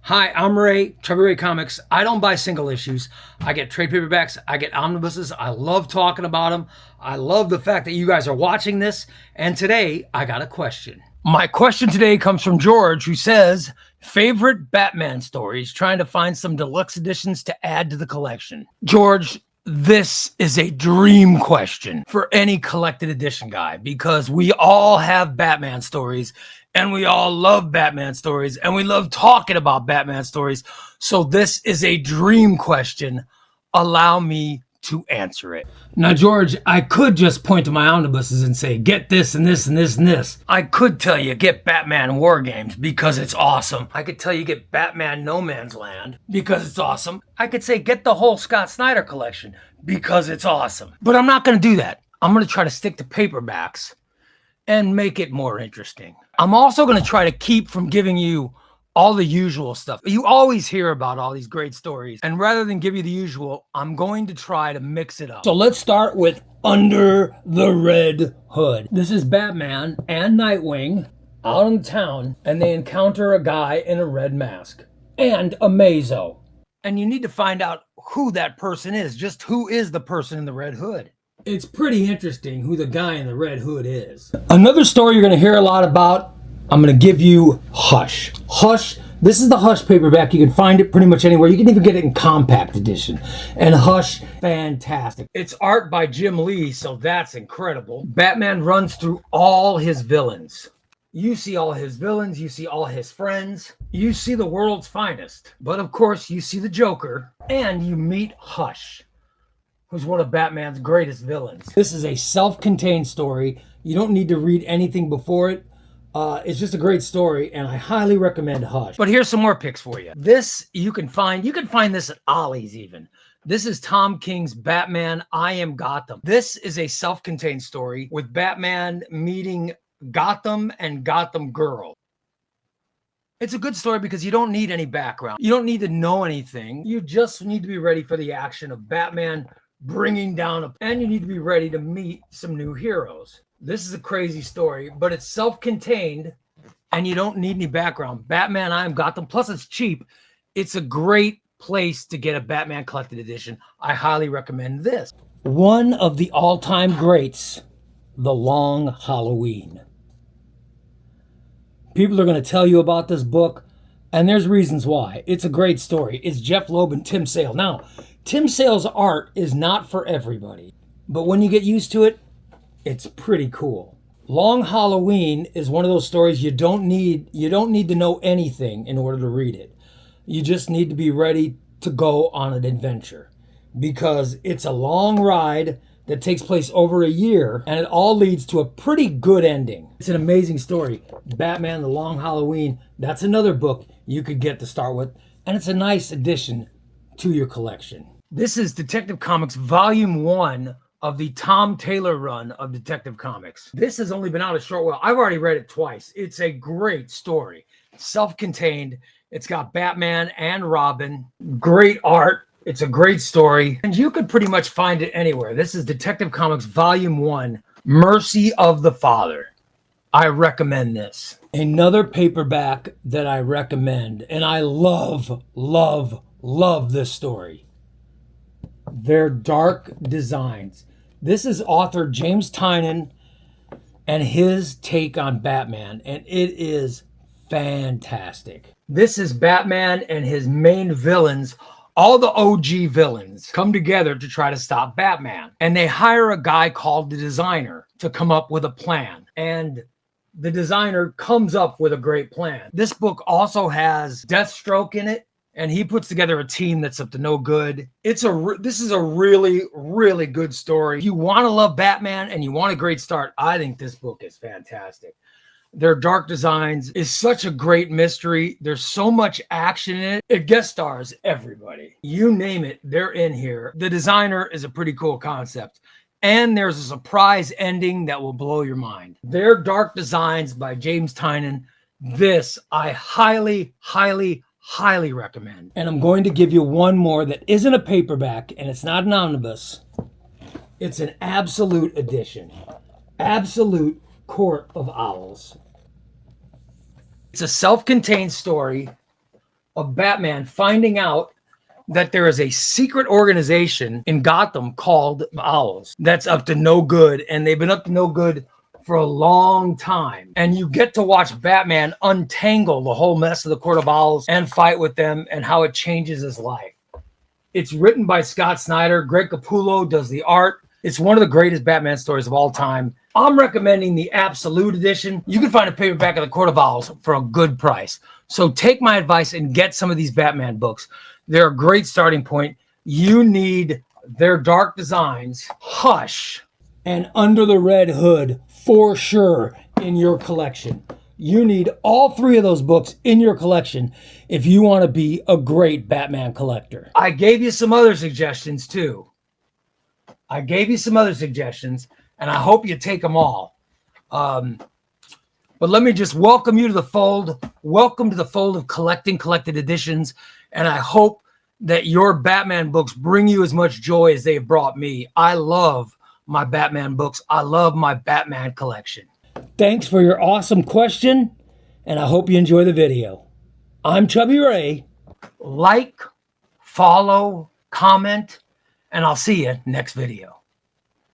Hi, I'm Ray, Chubby Ray Comics. I don't buy single issues. I get trade paperbacks. I get omnibuses. I love talking about them. I love the fact that you guys are watching this. And today, I got a question. My question today comes from George, who says, favorite Batman stories, trying to find some deluxe editions to add to the collection. George, this is a dream question for any collected edition guy because we all have Batman stories and we all love Batman stories and we love talking about Batman stories. So this is a dream question. Allow me to answer it. Now, George, I could just point to my omnibuses and say, get this and this and this and this. I could tell you, get Batman War Games because it's awesome. I could tell you, get Batman No Man's Land because it's awesome. I could say, get the whole Scott Snyder collection because it's awesome. But I'm not going to do that. I'm going to try to stick to paperbacks and make it more interesting. I'm also going to try to keep from giving you all the usual stuff. You always hear about all these great stories. And rather than give you the usual, I'm going to try to mix it up. So let's start with Under the Red Hood. This is Batman and Nightwing out in town, and they encounter a guy in a red mask and Amazo. And you need to find out who that person is. Just who is the person in the red hood? It's pretty interesting who the guy in the red hood is. Another story you're going to hear a lot about, I'm going to give you Hush. Hush, this is the Hush paperback. You can find it pretty much anywhere. You can even get it in compact edition. And Hush, fantastic. It's art by Jim Lee, so that's incredible. Batman runs through all his villains. You see all his villains, you see all his friends, you see the world's finest. But of course, you see the Joker, and you meet Hush, who's one of Batman's greatest villains. This is a self-contained story. You don't need to read anything before it. It's just a great story, and I highly recommend Hush. But here's some more picks for you. This you can find this at Ollie's even. This is Tom King's Batman, I Am Gotham. This is a self-contained story with Batman meeting Gotham and Gotham Girl. It's a good story because you don't need any background. You don't need to know anything. You just need to be ready for the action of Batman bringing down and you need to be ready to meet some new heroes. This is a crazy story, but it's self-contained and you don't need any background. Batman, I Am Gotham, plus it's cheap. It's a great place to get a Batman collected edition. I highly recommend this. One of the all-time greats, The Long Halloween. People are going to tell you about this book, and there's reasons why. It's a great story. It's Jeff Loeb and Tim Sale. Now, Tim Sale's art is not for everybody, but when you get used to it, it's pretty cool. Long Halloween is one of those stories you don't need to know anything in order to read it. You just need to be ready to go on an adventure because it's a long ride that takes place over a year and it all leads to a pretty good ending. It's an amazing story. Batman, The Long Halloween, that's another book you could get to start with, and it's a nice addition to your collection. This is Detective Comics Volume 1 of the Tom Taylor run of Detective Comics. This has only been out a short while. I've already read it twice. It's a great story. Self-contained. It's got Batman and Robin. Great art. It's a great story. And you could pretty much find it anywhere. This is Detective Comics Volume 1, Mercy of the Father. I recommend this. Another paperback that I recommend, and I love, love, love this story. Their Dark Designs. This is author James Tynion and his take on Batman, and it is fantastic. This is Batman and his main villains. All the OG villains come together to try to stop Batman, and they hire a guy called the Designer to come up with a plan, and the Designer comes up with a great plan. This book also has Deathstroke in it, and he puts together a team that's up to no good. This is a really, really good story. If you want to love Batman and you want a great start, I think this book is fantastic. Their Dark Designs is such a great mystery. There's so much action in it. It guest stars everybody. You name it, they're in here. The Designer is a pretty cool concept. And there's a surprise ending that will blow your mind. Their Dark Designs by James Tynion. This I highly, highly, highly recommend. And I'm going to give you one more that isn't a paperback and it's not an omnibus. It's an absolute edition. Absolute Court of Owls. It's a self-contained story of Batman finding out that there is a secret organization in Gotham called Owls that's up to no good, and they've been up to no good for a long time. And you get to watch Batman untangle the whole mess of the Court of Owls and fight with them and how it changes his life. It's written by Scott Snyder. Greg Capullo does the art. It's one of the greatest Batman stories of all time. I'm recommending the Absolute Edition. You can find a paperback of the Court of Owls for a good price. So take my advice and get some of these Batman books. They're a great starting point. You need their dark designs, Hush, and Under the Red Hood for sure in your collection. You need all three of those books in your collection if you want to be a great Batman collector. I gave you some other suggestions too. and I hope you take them all. But let me just welcome you to the fold. Welcome to the fold of collected editions. And I hope that your Batman books bring you as much joy as they've brought me. I love my Batman books. I love my Batman collection. Thanks for your awesome question, and I hope you enjoy the video. I'm Chubby Ray. Like, follow, comment, and I'll see you next video.